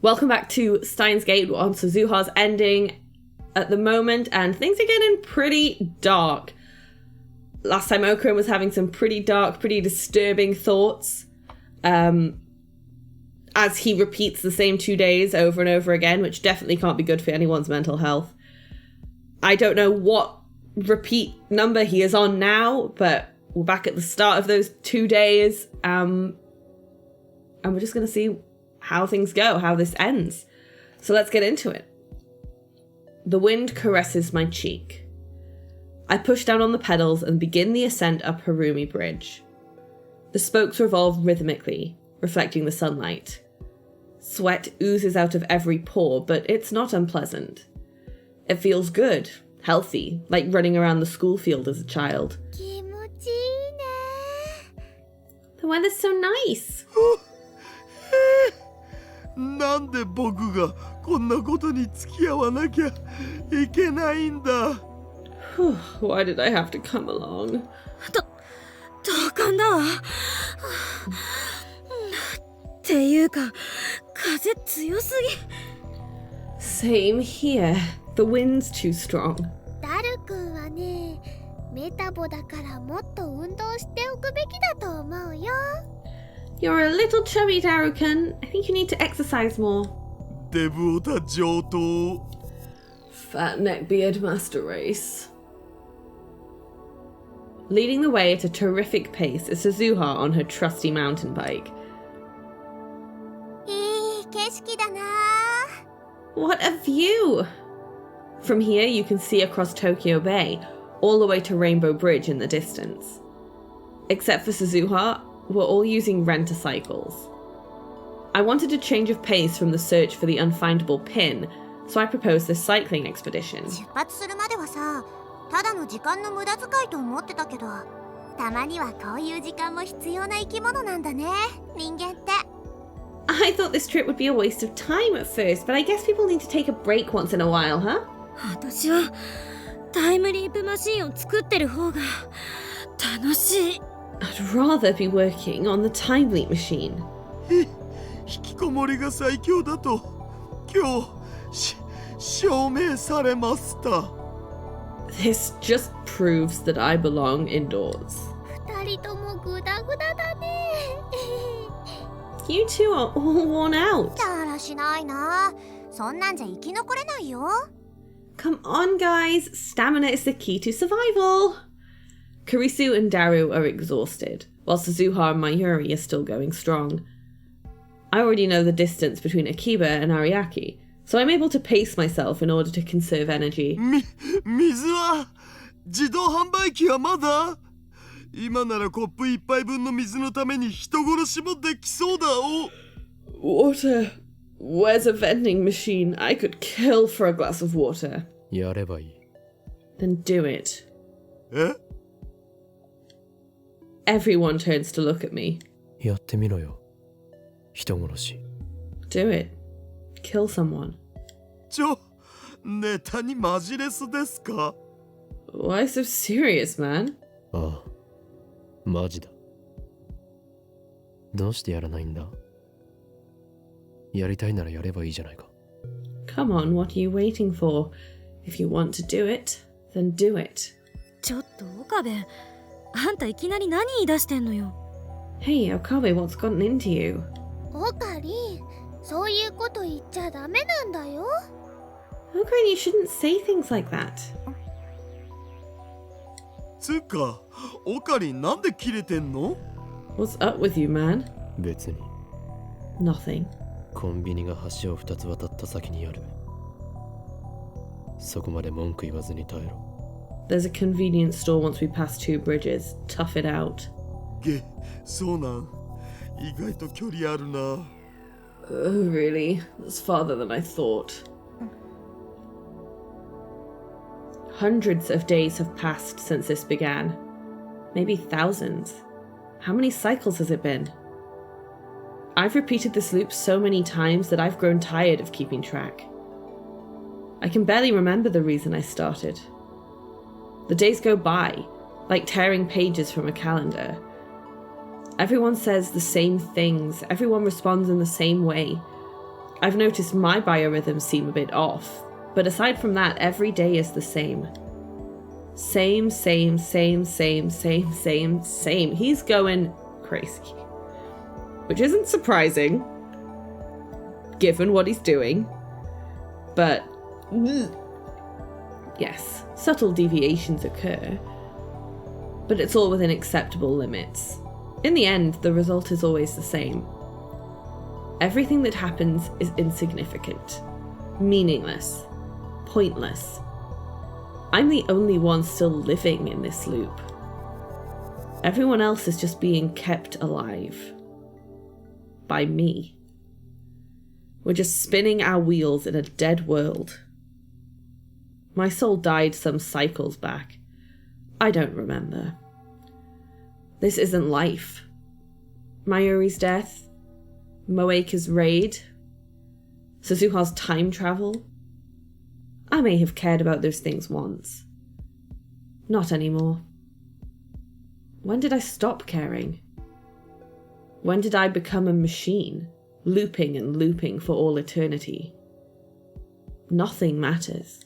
Welcome back to Steins Gate. We're on Suzuha's ending at the moment, and things are getting pretty dark. Last time Okarin was having some pretty dark, pretty disturbing thoughts. As he repeats the same 2 days over and over again, which definitely can't be good for anyone's mental health. I don't know what repeat number he is on now, but we're back at the start of those 2 days. And we're just going to see how things go, how this ends. So let's get into it. The wind caresses my cheek. I push down on the pedals and begin the ascent up Harumi Bridge. The spokes revolve rhythmically, reflecting the sunlight. Sweat oozes out of every pore, but it's not unpleasant. It feels good, healthy, like running around the school field as a child. The weather's so nice. なんで僕がこんなことに付き合わなきゃいけないんだ。Why did I have to come along? 同感だわ。っていうか、風強すぎ。Same here. The wind's too strong. ダル君はね、メタボだからもっと運動しておくべきだと思うよ。You're a little chubby, Darukan. I think you need to exercise more. デブオタ上等。Fat neckbeard master race. Leading the way at a terrific pace is Suzuha on her trusty mountain bike. いい景色だな。 What a view! From here you can see across Tokyo Bay, all the way to Rainbow Bridge in the distance. Except for Suzuha, we're all using rent-a-cycles. I wanted a change of pace from the search for the unfindable pin, so I proposed this cycling expedition. 出発するまではさ、ただの時間の無駄遣いと思ってたけど、たまにはこういう時間も必要な生き物なんだね、人間って。I thought this trip would be a waste of time at first, but I guess people need to take a break once in a while, huh? 私はタイムリープマシンを作ってる方が楽しい。I'd rather be working on the time leap machine. 引きこもりが最強だと今日証明されました。This just proves that I belong indoors. 二人ともグダグダだね。You two are all worn out. だらしないな。そんなんじゃ生き残れないよ。Come on, guys. Stamina is the key to survival. Kurisu and Daru are exhausted, while Suzuha and Mayuri are still going strong. I already know the distance between Akiba and Ariake, so I'm able to pace myself in order to conserve energy. 水は自動販売機はまだ。今ならコップ一杯分の水のために人殺しもできそうだお。Water. Where's a vending machine? I could kill for a glass of water. やればいい。 Then do it. え？ Everyone turns to look at me. やってみろよ。人殺し。Do it. Kill someone. ネタにマジレスですか？ Why so serious, man? ああ、マジだ。どうしてやらないんだ？やりたいならやればいいじゃないか。Come on, what are you waiting for? If you want to do it, then do it. ちょっと岡部、あんたいきなり何言い出してんのよ。Hey, Okabe, what's gotten into you? オカリン、そういうこと言っちゃダメなんだよ。Okarin, you shouldn't say things like that. つうか、オカリンなんでキレてんの？ What's up with you, man? 別に。Nothing. コンビニが橋を2つ渡った先にある。そこまで文句言わずに耐えろ。There's a convenience store once we pass 2 bridges. Tough it out. そうなん。意外と距離あるな。Oh, really? That's farther than I thought. Hundreds of days have passed since this began. Maybe thousands. How many cycles has it been? I've repeated this loop so many times that I've grown tired of keeping track. I can barely remember the reason I started. The days go by, like tearing pages from a calendar. Everyone says the same things, everyone responds in the same way. I've noticed my biorhythms seem a bit off, but aside from that, every day is the same. Same. He's going crazy. Which isn't surprising, given what he's doing. But, yes, subtle deviations occur. But it's all within acceptable limits. In the end, the result is always the same. Everything that happens is insignificant, meaningless, pointless. I'm the only one still living in this loop. Everyone else is just being kept alive. By me. We're just spinning our wheels in a dead world. My soul died some cycles back. I don't remember. This isn't life. Mayuri's death, Moeka's raid, Suzuha's time travel. I may have cared about those things once. Not anymore. When did I stop caring? When did I become a machine, looping and looping for all eternity? Nothing matters.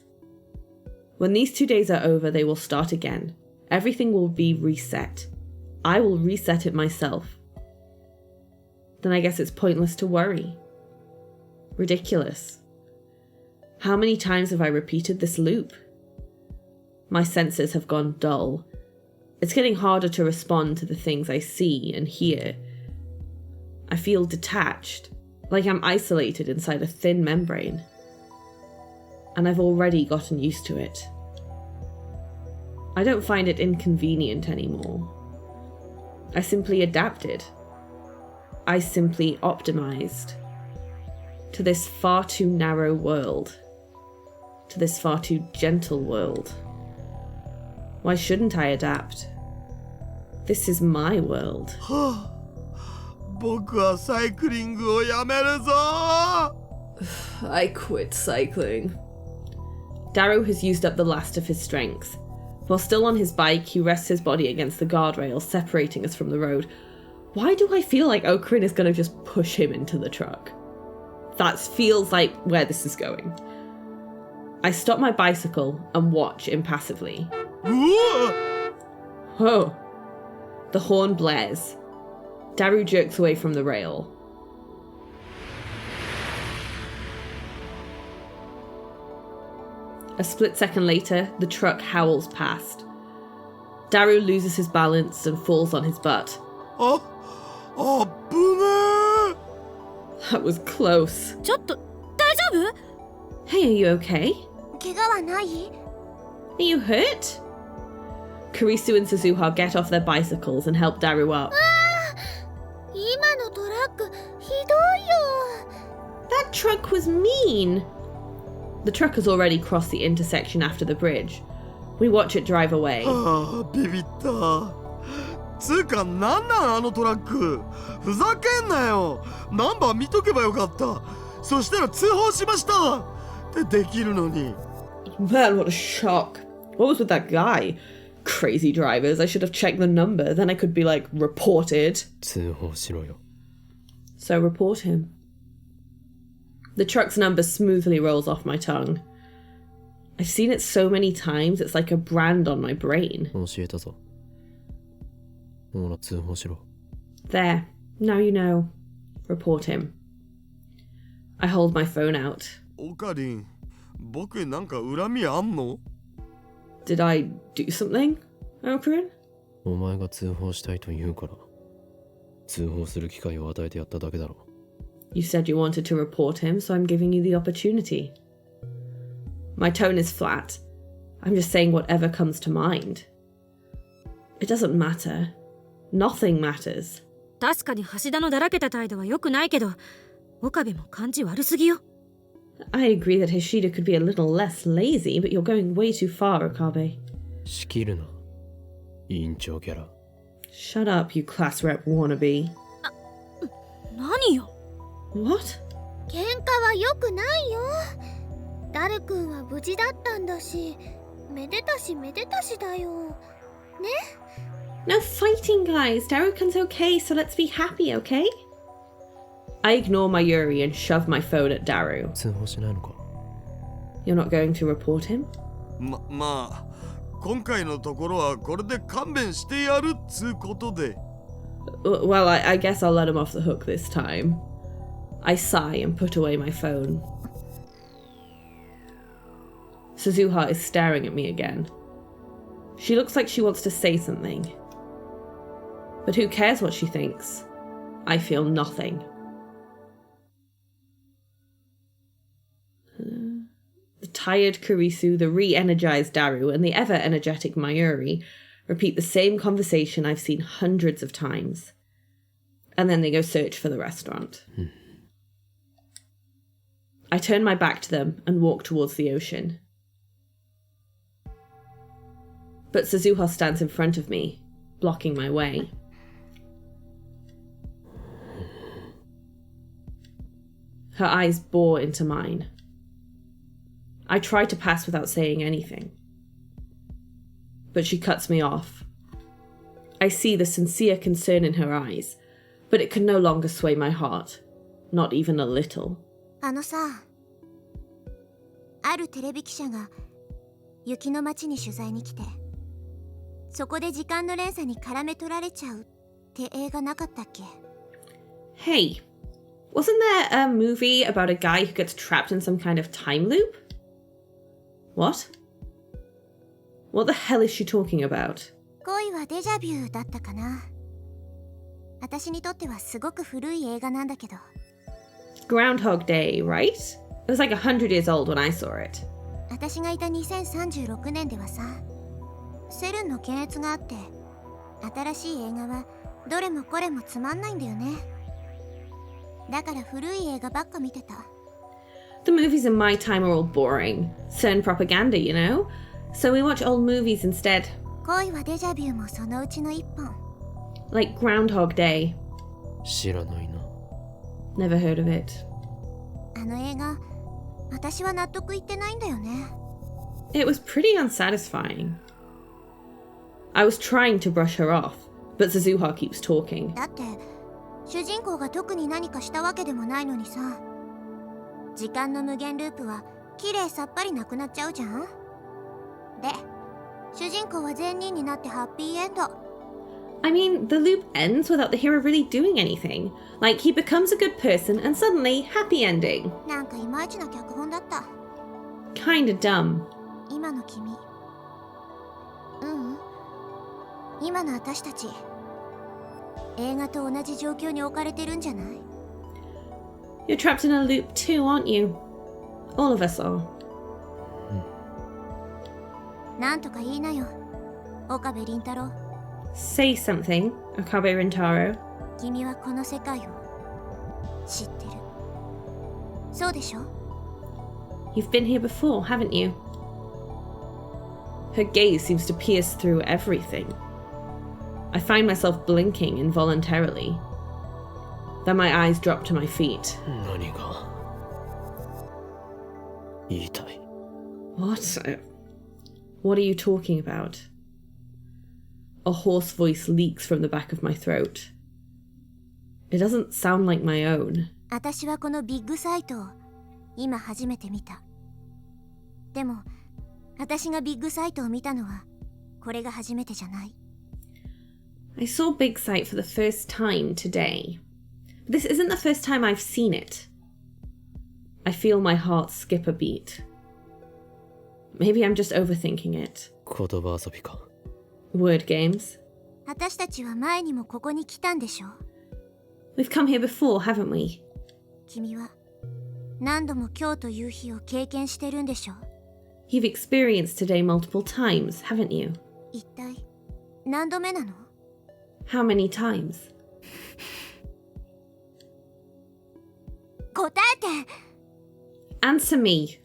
When these 2 days are over, they will start again. Everything will be reset. I will reset it myself. Then I guess it's pointless to worry. Ridiculous. How many times have I repeated this loop? My senses have gone dull. It's getting harder to respond to the things I see and hear. I feel detached, like I'm isolated inside a thin membrane. And I've already gotten used to it. I don't find it inconvenient anymore. I simply adapted. I simply optimized to this far too narrow world, to this far too gentle world. Why shouldn't I adapt? This is my world. 僕はサイクリングをやめるぞ I quit cycling. Darrow has used up the last of his strength. While still on his bike, he rests his body against the guardrail, separating us from the road. Why do I feel like Okarin is going to just push him into the truck? That feels like where this is going. I stop my bicycle and watch impassively. うわ Whoa. The horn blares. Daru jerks away from the rail. A split second later, the truck howls past. Daru loses his balance and falls on his butt. あっぶね That was close. ちょっと大丈夫？ Hey, are you okay? 怪我はない？ Are you hurt? Kurisu and Suzuha get off their bicycles and help Daru up. 今のトラックひどいよ。 That truck was mean. The truck has already crossed the intersection after the bridge. We watch it drive away. ああビビったつうかなんなんあのトラックふざけんなよナンバー見とけばよかったそしたら通報しましたってできるのに Man, what a shock. What was with that guy? Crazy drivers. I should have checked the number. Then I could be like, reported. 通報しろよ So report him. The truck's number smoothly rolls off my tongue. I've seen it so many times, it's like a brand on my brain. 教えたぞほら通報しろ There. Now you know. Report him. I hold my phone out. オカリン僕へなんか恨みあんの Did I do something, Okarin? お前が通報したいと言うから通報する機会を与えてやっただけだろ You said you wanted to report him, so I'm giving you the opportunity. My tone is flat. I'm just saying whatever comes to mind. It doesn't matter. Nothing matters. 確かに橋田のだらけた態度は良くないけど、岡部も感じ悪すぎよ。I agree that Hishida could be a little less lazy, but you're going way too far, Okabe. 仕切るな委員長キャラ Shut up, you class rep wannabe. 何よ。What? 喧嘩は良くないよ。ダル君は無事だったんだし、めでたしめでたしだよ。ね No fighting, guys. Darukan's okay, so let's be happy, okay? I ignore Mayuri and shove my phone at Daru. 通報しないのか？ You're not going to report him? まあ今回のところはこれで勘弁してやるっつうことで。 Well, I guess I'll let him off the hook this time. I sigh and put away my phone. Suzuha is staring at me again. She looks like she wants to say something. But who cares what she thinks? I feel nothing. The tired Kurisu, the re-energized Daru, and the ever-energetic Mayuri repeat the same conversation I've seen hundreds of times. And then they go search for the restaurant. I turn my back to them and walk towards the ocean. But Suzuha stands in front of me, blocking my way. Her eyes bore into mine. I try to pass without saying anything. But she cuts me off. I see the sincere concern in her eyes, but it can no longer sway my heart. Not even a little. あのさ、あるテレビ記者が雪の街に取材に来て、そこで時間の連鎖に絡め取られちゃうって映画なかったっけ？ Hey, wasn't there a movie about a guy who gets trapped in some kind of time loop? What? What the hell is she talking about? 恋はデジャビューだったかな。私にとってはすごく古い映画なんだけど。Groundhog Day, right? It was like 100 years old when I saw it. 私がいた2036年ではさ、セルンの検閲があって、新しい映画はどれもこれもつまんないんだよね。だから古い映画ばっか見てた。The movies in my time are all boring. CERN propaganda, you know? So we watch old movies instead. 恋はデジャビューもそのうちの一本。Like Groundhog Day. 知らないな。 Never heard of it. あの映画、私は納得いってないんだよね。It was pretty unsatisfying. I was trying to brush her off, but Suzuha keeps talking. だって、主人公が特に何かしたわけでもないのにさ、時間の無限ループは綺麗さっぱりなくなっちゃうじゃん。で、主人公は善人になってハッピーエンド。I mean, the loop ends without the hero really doing anything. Like, he becomes a good person and suddenly, happy ending. なんかいまいちな脚本だった。Kinda dumb. 今の君。今の私たち。映画と同じ状況に置かれてるんじゃない？ You're trapped in a loop too, aren't you? All of us are. なんとか言いなよ、岡部倫太郎。Say something, Okabe Rintaro. 君はこの世界を知ってる。そうでしょ？ You've been here before, haven't you? Her gaze seems to pierce through everything. I find myself blinking involuntarily. Then my eyes drop to my feet. 何が言いたい？ What? What are you talking about? A hoarse voice leaks from the back of my throat. It doesn't sound like my own. 私はこのビッグサイトを今初めて見た。でも、私がビッグサイトを見たのはこれが初めてじゃない。I saw Big Sight for the first time today. But this isn't the first time I've seen it. I feel my heart skip a beat. Maybe I'm just overthinking it. 言葉遊びか。Word games. 私たちは前にもここに来たんでしょ？ We've come here before, haven't we? 君は何度も今日という日を経験してるんでしょ？ You've experienced today multiple times, haven't you? 一体何度目なの？ How many times? 答えて！ Answer me!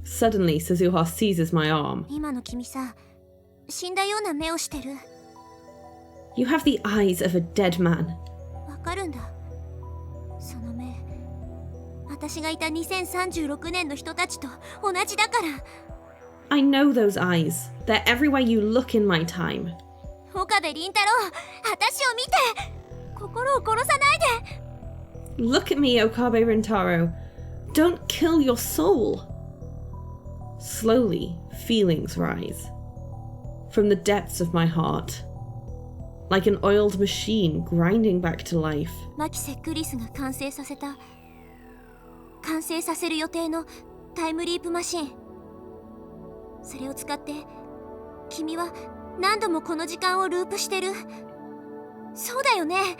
Suddenly, Suzuha seizes my arm. 今の君さ、死んだような目をしてる。You have the eyes of a dead man. わかるんだ。その目、私がいた2036年の人たちと同じだから。I know those eyes. They're everywhere you look in my time. 岡部倫太郎、私を見て！心を殺さないで！ Look at me, Okabe Rintaro. Don't kill your soul. Slowly, feelings rise. From the depths of my heart. Like an oiled machine grinding back to life. マキセ・クリスが完成させる予定のタイムリープマシン。それを使って君は何度もこの時間をループしてる。そうだよね。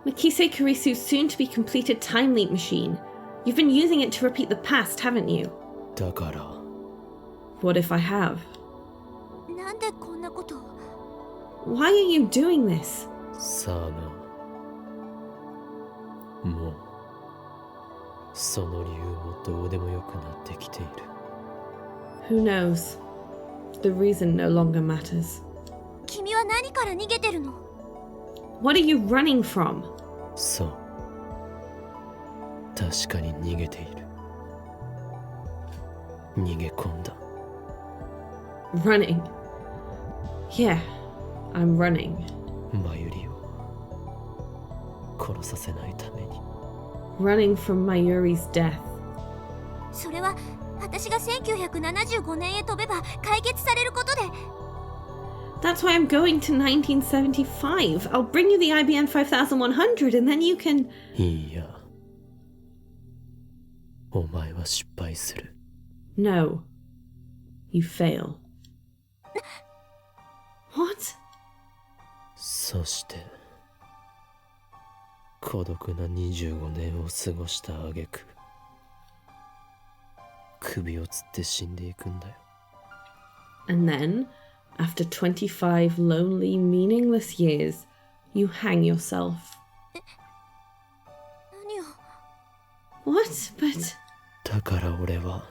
Makise Kurisu's soon-to-be-completed time leap machine. You've been using it to repeat the past, haven't you? だから What if I have? なんでこんなことを。 Why are you doing this? さあな、もうその理由もどうでもよくなってきている。 Who knows? The reason no longer matters. 君は何から逃げてるの？ What are you running from? そう、確かに逃げている。逃げ込んだ。 Running. Yeah, I'm running. マユリを殺させないために。 Running from Mayuri's death. それは私が1975年へ飛べば解決されることで。 That's why I'm going to 1975. I'll bring you the IBM 5100 and then you can... いいや、お前は失敗する。 No. You fail. What? そして孤独な25年を過ごした挙句、首をつって死んでいくんだよ。 And then, after 25 lonely, meaningless years, you hang yourself. 何を。 What? But... だから俺は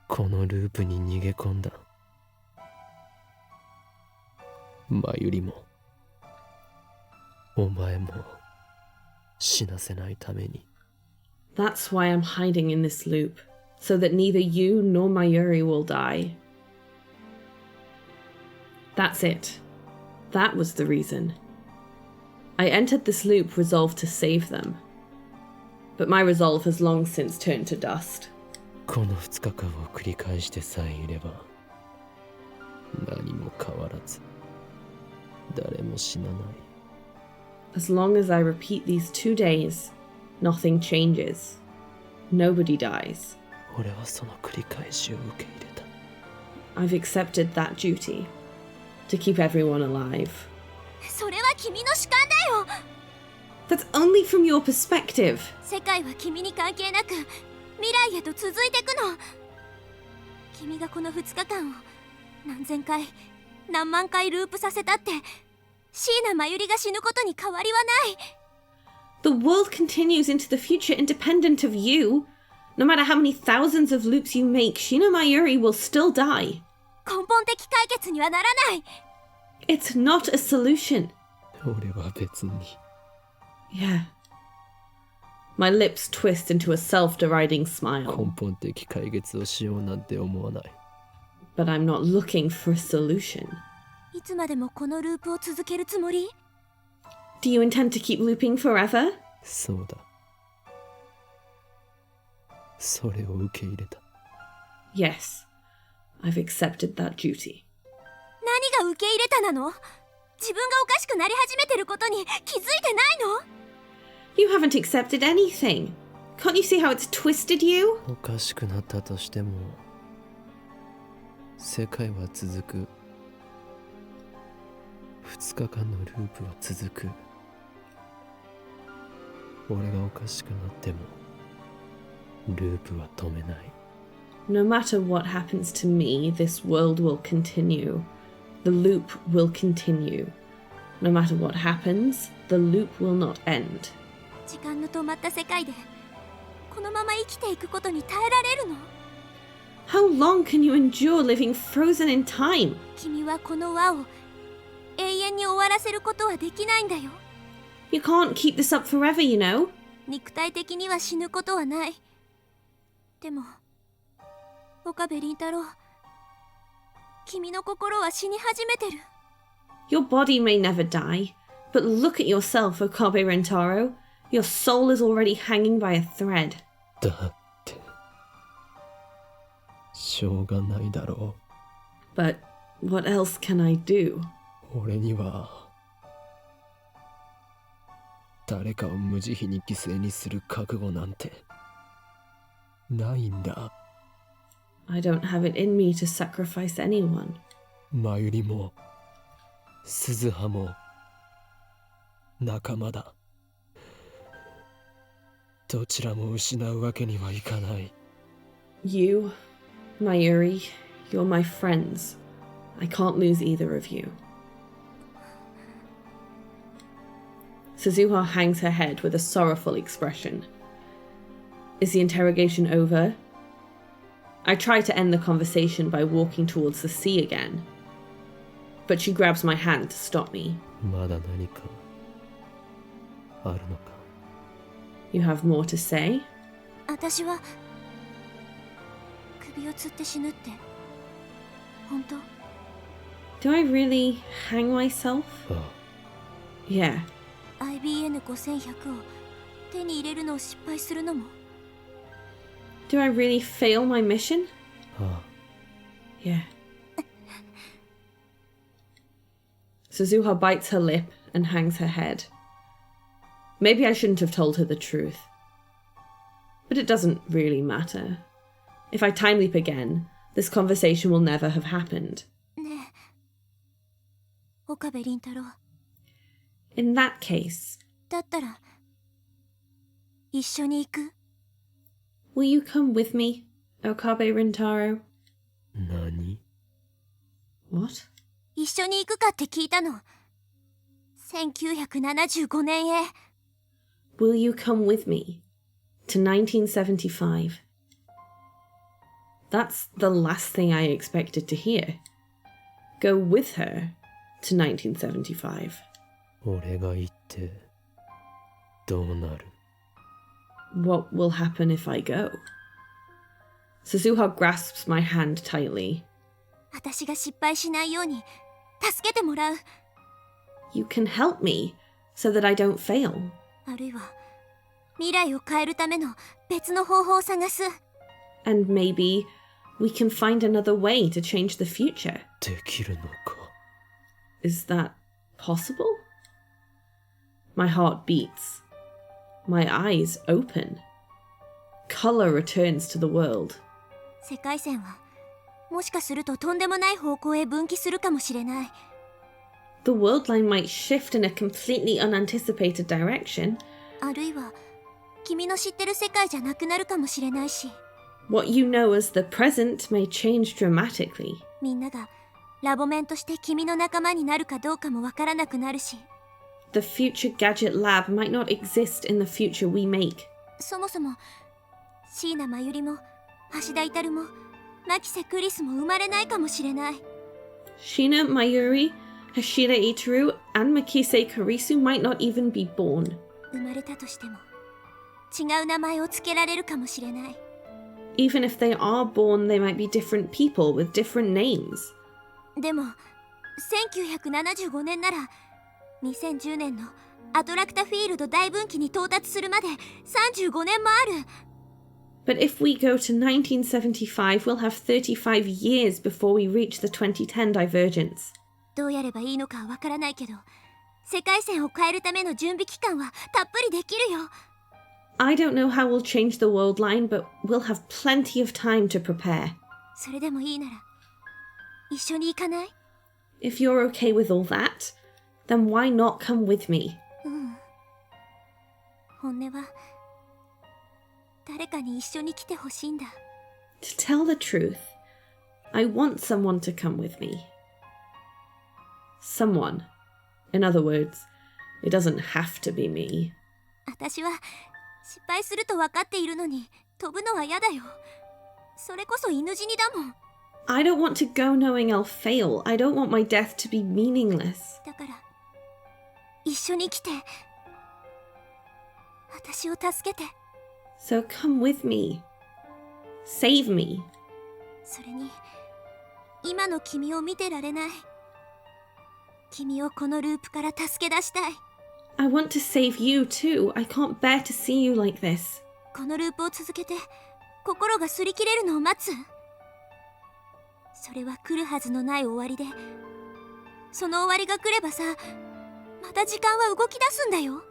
このループに逃げ込んだ。マユリもお前も死なせないために。 That's why I'm hiding in this loop, so that neither you nor Mayuri will die. That's it. That was the reason. I entered this loop resolved to save them. But my resolve has long since turned to dust. この2日間を繰り返してさえいれば何も変わらず誰も死なない。 As long as I repeat these 2 days, nothing changes. Nobody dies. 俺はその繰り返しを受け入れた。 I've accepted that duty. To keep everyone alive. それは君の主観だよ。 That's only from your perspective. 世界は君に関係なく未来へと続いていくの。君がこの2日間を何千回何万回ループさせたって椎名真由里が死ぬことに変わりはない。 The world continues into the future independent of you. No matter how many thousands of loops you make, Shina Mayuri will still die. 根本的解決にはならない。 It's not a solution. 俺は別に。 Yeah. My lips twist into a self-deriding 根 smile. 本的解決をしようなんて思わない。 But I'm not looking for a solution. いつまでもこのループを続けるつもり？ Do you intend to keep looping forever? そうだ。それを受け入れた。 Yes. I've accepted that duty. 何が受け入れたなの？自分がおかしくなり始めてることに気づいてないの？ You haven't accepted anything. Can't you see how it's twisted you? おかしくなったとしても世界は続く。2日間のループは続く。俺がおかしくなってもループは止めない。 No matter what happens to me, this world will continue. The loop will continue. No matter what happens, the loop will not end. 時間の止まった世界でこのまま生きていくことに耐えられるの？ How long can you endure living frozen in time? 君はこの輪を永遠に終わらせることはできないんだよ。 You can't keep this up forever, you know? 肉体的には死ぬことはない。でも岡部倫太郎、君の心は死に始めてる。 Your body may never die, But look at yourself, Okabe Rentaro. Your soul is already hanging by a thread. だってしょうがないだろ But what else can I do? う。俺には誰かを無慈悲に犠牲にする覚悟なんてないんだ。 I don't have it in me to sacrifice anyone. マユリも鈴葉も仲間だ。どちらも失うわけにはいかない。 You, Mayuri, you're my friends. I can't lose either of you. Suzuha hangs her head with a sorrowful expression. Is the interrogation over? I try to end the conversation by walking towards the sea again, but she grabs my hand to stop me. まだ何かあるのか。 You have more to say? 私は首を吊って死ぬって本当？ Do I really hang myself? ああ Yeah. IBN5100 を手に入れるのを失敗するのも？ Do I really fail my mission? ああ Yeah. Suzuha bites her lip and hangs her head. Maybe I shouldn't have told her the truth. But it doesn't really matter. If I time leap again, this conversation will never have happened. ねえ、岡部倫太郎。 In that case, だったら一緒に行く？ will you come with me, Okabe Rintaro? 何 What? 一緒に行くかって聞いたの。1975年へ。 Will you come with me to 1975? That's the last thing I expected to hear. Go with her to 1975. 俺が行ってどうなる？ What will happen if I go? Suzuha grasps my hand tightly. 私が失敗しないように助けてもらう。 You can help me so that I don't fail. あるいは未来を変えるための別の方法を探す。 And maybe we can find another way to change the future. できるのか？ Is that possible? My heart beats. My eyes open. Color returns to the world. 世界線はもしかするととんでもない方向へ分岐するかもしれない。 The world line might shift in a completely unanticipated direction. あるいは君の知ってる世界じゃなくなるかもしれないし、 What you know as the present may change dramatically. みんながラボメンとして君の仲間になるかどうかもわからなくなるし、 The future gadget lab might not exist in the future we make. そもそも椎名真由里も橋田至も牧瀬クリスも生まれないかもしれない。 Shina Mayuri, Hashida Itaru, and Makise Karisu might not even be born. 生まれたとしても違う名前を付けられるかもしれない。 Even if they are born, they might be different people with different names. でも1975年なら2010年のアトラクタフィールド大分岐に到達するまで35年もある。 But if we go to 1975, we'll have 35 years before we reach the 2010 divergence. どうやればいいのかはわからないけど、世界線を変えるための準備期間はたっぷりできるよ。 I don't know how we'll change the world line, but we'll have plenty of time to prepare. それでもいいなら一緒に行かない？ If you're okay with all that, then why not come with me? うん。本音は誰かに一緒に来てほしいんだ。 To tell the truth, I want someone to come with me. Someone. In other words, it doesn't have to be me. 私は失敗すると分かっているのに飛ぶのは嫌だよ。それこそ犬死にだもん。 I don't want to go knowing I'll fail. I don't want my death to be meaningless. だから一緒に来て。私を助けて。 So come with me. Save me. それに今の君を見てられない。君をこのループから助け出したい。 I want to save you too. I can't bear to see you like this. このループを続けて心が擦り切れるのを待つ。それは来るはずのない終わりで、その終わりが来ればさ、また時間は動き出すんだよ。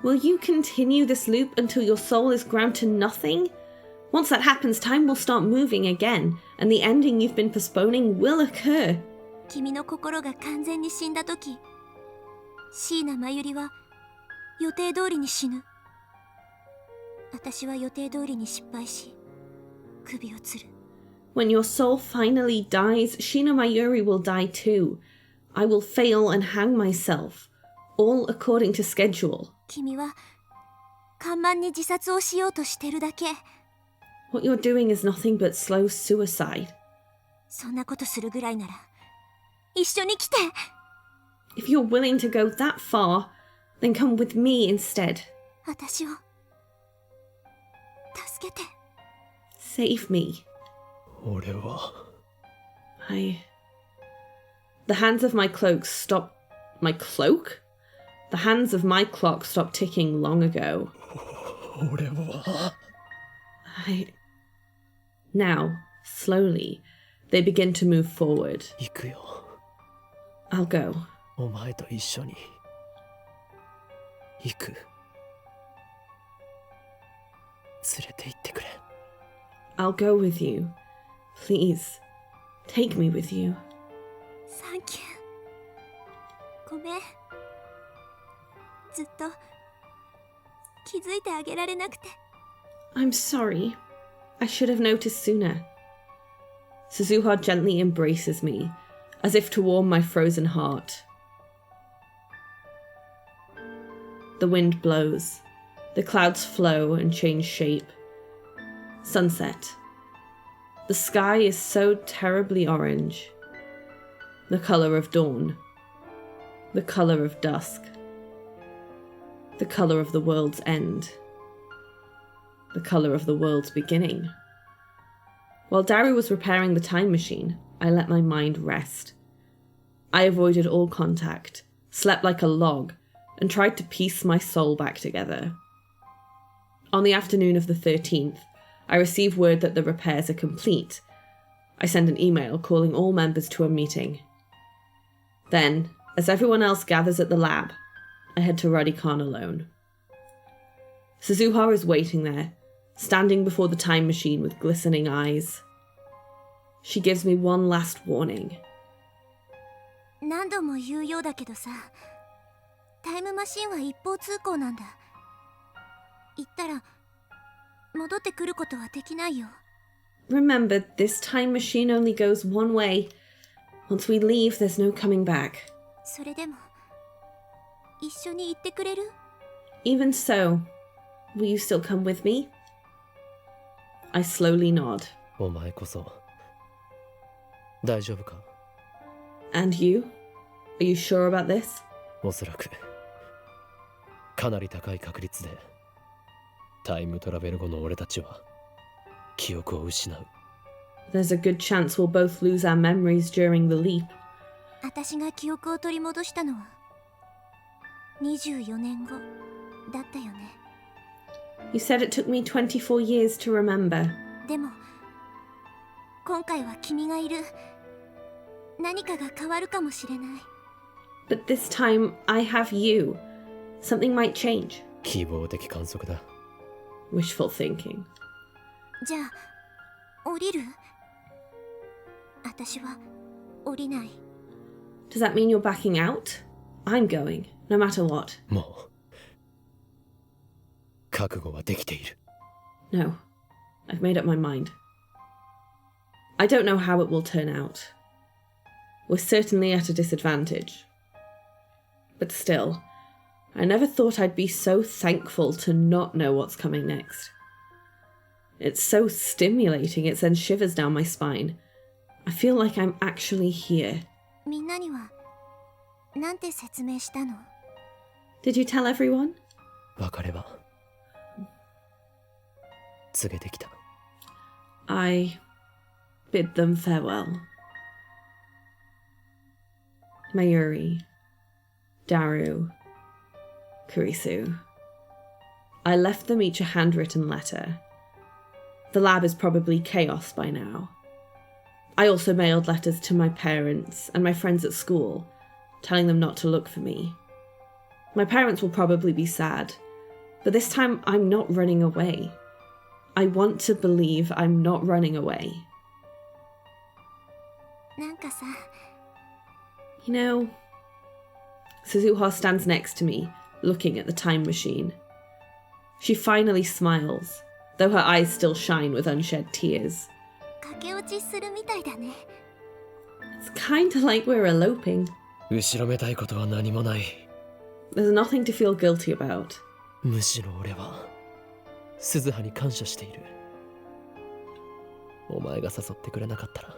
Will you continue this loop until your soul is ground to nothing? Once that happens, time will start moving again, and the ending you've been postponing will occur. 君の心が完全に死んだ時、椎名真由里は予定通りに死ぬ。私は予定通りに失敗し、首を吊る。 When your soul finally dies, Shina Mayuri will die too. I will fail and hang myself, all according to schedule. 君は看板に自殺をしようとしてるだけ。 What you're doing is nothing but slow suicide. そんなことするぐらいなら一緒に来て。 If you're willing to go that far, then come with me instead. 私を助けて。 Save me. 俺は The hands of my cloak stop... My cloak? The hands of my clock stopped ticking long ago. 俺は Now, slowly, they begin to move forward. 行くよ。 I'll go. お前と一緒に行く。連れて行ってくれ。 I'll go with you. Please, take me with you. サンキュー。ごめん。ずっと気づいてあげられなくて。 I'm sorry. I should have noticed sooner. Suzuha gently embraces me, as if to warm my frozen heart. The wind blows. The clouds flow and change shape. Sunset. The sky is so terribly orange. The colour of dawn. The colour of dusk. The colour of the world's end. The colour of the world's beginning. While Daru was repairing the time machine, I let my mind rest. I avoided all contact, slept like a log, and tried to piece my soul back together. On the afternoon of the 13th, I receive word that the repairs are complete. I send an email calling all members to a meeting. Then, as everyone else gathers at the lab, I head to Radikan alone. Suzuha is waiting there, standing before the time machine with glistening eyes. She gives me one last warning. 何度も言うようだけどさ、タイムマシンは一方通行なんだ。行ったら戻ってくることはできないよ。 Remember, this time machine only goes one way. Once we leave, there's no coming back. それでも一緒に行ってくれる？ Even so, will you still come with me? I slowly nod. お前こそ大丈夫か？ And you? Are you sure about this? おそらくかなり高い確率でタイムトラベル後の俺たちは記憶を失う。 There's a good chance we'll both lose our memories during the leap. 私が記憶を取り戻したのは24年後だったよね。 You said it took me 24 years to remember. でも今回は君がいる。何かが変わるかもしれない。 But this time, I have you. Something might change. 希望的観測だ。 Wishful thinking. じゃあ降りる？私は降りない。 Does that mean you're backing out? I'm going, no matter what. もう覚悟はできている。 No, I've made up my mind. I don't know how it will turn out. We're certainly at a disadvantage. But still, I never thought I'd be so thankful to not know what's coming next. It's so stimulating it sends shivers down my spine. I feel like I'm actually here. みんなにはなんて説明したの？ Did you tell everyone? 別れは告げてきた。 I bid them farewell. Mayuri, Daru, Kurisu. I left them each a handwritten letter. The lab is probably chaos by now. I also mailed letters to my parents and my friends at school, telling them not to look for me. My parents will probably be sad, but this time I'm not running away. I want to believe I'm not running away. なんかさ、 You know, Suzuha stands next to me, looking at the time machine. She finally smiles, though her eyes still shine with unshed tears. 駆け落ちするみたいだね。 It's kinda like we're eloping. 後ろめたいことは何もない。 There's nothing to feel guilty about. むしろ俺は鈴葉に感謝している。お前が誘ってくれなかったら、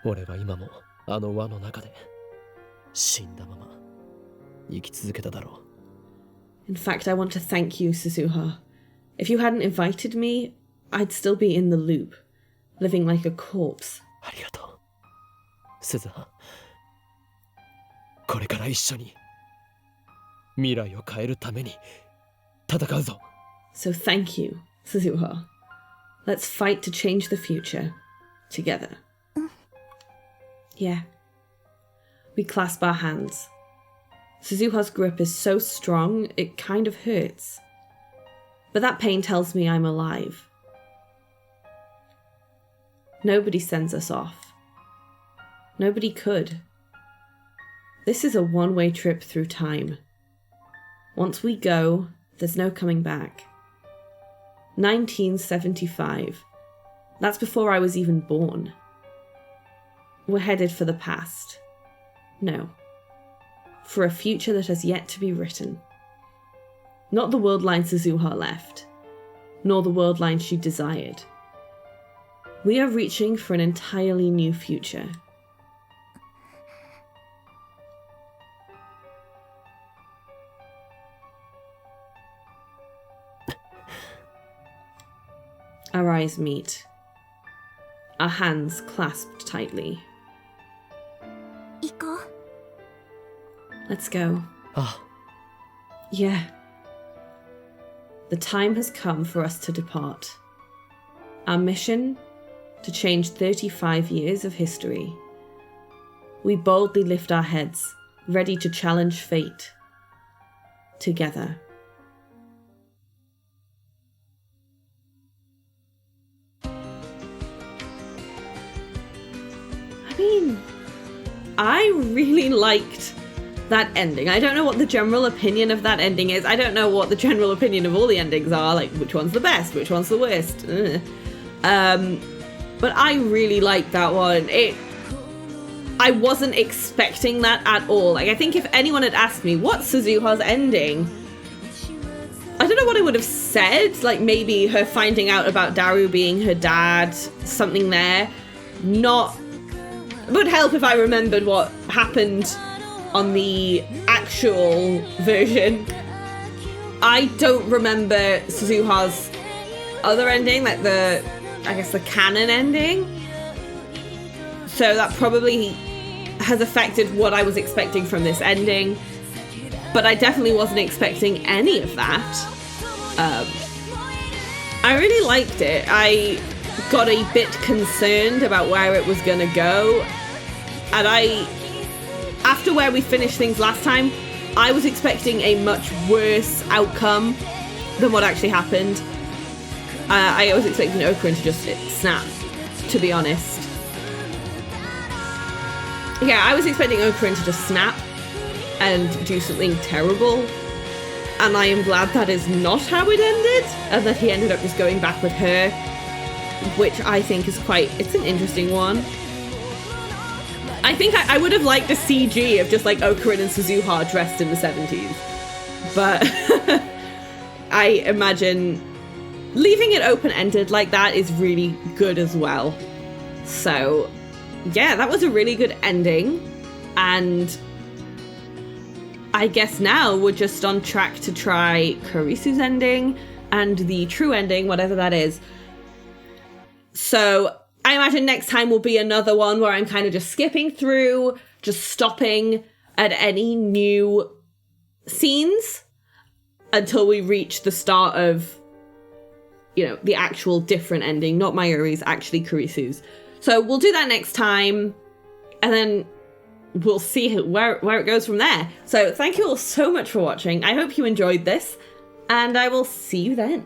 俺は今もあの輪の中で死んだまま生き続けただろう。 In fact, I want to thank you, Suzuha. If you hadn't invited me, I'd still be in the loop, living like a corpse. ありがとう、鈴葉。これから一緒に未来を変えるために戦うぞ。 So thank you, Suzuha. Let's fight to change the future, together. Yeah. We clasp our hands. Suzuha's grip is so strong, it kind of hurts. But that pain tells me I'm alive. Nobody sends us off. Nobody could. This is a one-way trip through time. Once we go, there's no coming back. 1975. That's before I was even born. We're headed for the past. No. For a future that has yet to be written. Not the world line Suzuha left, nor the world line she desired. We are reaching for an entirely new future. Our eyes meet. Our hands clasped tightly. 行こう。 Let's go. あ Yeah. The time has come for us to depart. Our mission? To change 35 years of history. We boldly lift our heads, ready to challenge fate. Together. I mean, I really liked that ending. I don't know what the general opinion of that ending is. I don't know what the general opinion of all the endings are. Like, which one's the best? Which one's the worst? But I really liked that one. I wasn't expecting that at all. Like, I think if anyone had asked me, what's Suzuha's ending? I don't know what I would have said. Like, maybe her finding out about Daru being her dad, something there. Not... It would help if I remembered what happened on the actual version. I don't remember Suzuha's other ending, like the canon ending. So that probably has affected what I was expecting from this ending. But I definitely wasn't expecting any of that. I really liked it. I got a bit concerned about where it was gonna go. And after where we finished things last time, I was expecting a much worse outcome than what actually happened. I was expecting Okarin to just snap, to be honest. Yeah, I was expecting Okarin to just snap and do something terrible. And I am glad that is not how it ended, and that he ended up just going back with her, which I think is it's an interesting one. I think I would have liked a CG of just like Okarin and Suzuha dressed in the 70s. But I imagine leaving it open-ended like that is really good as well. So yeah, that was a really good ending. And I guess now we're just on track to try Kurisu's ending and the true ending, whatever that is. So I imagine next time will be another one where I'm kind of just skipping through, just stopping, at any new scenes until we reach the start of, you know, the actual different ending, not Mayuri's, actually Kurisu's. So we'll do that next time, and then we'll see where it goes from there. So thank you all so much for watching. I hope you enjoyed this, and I will see you then.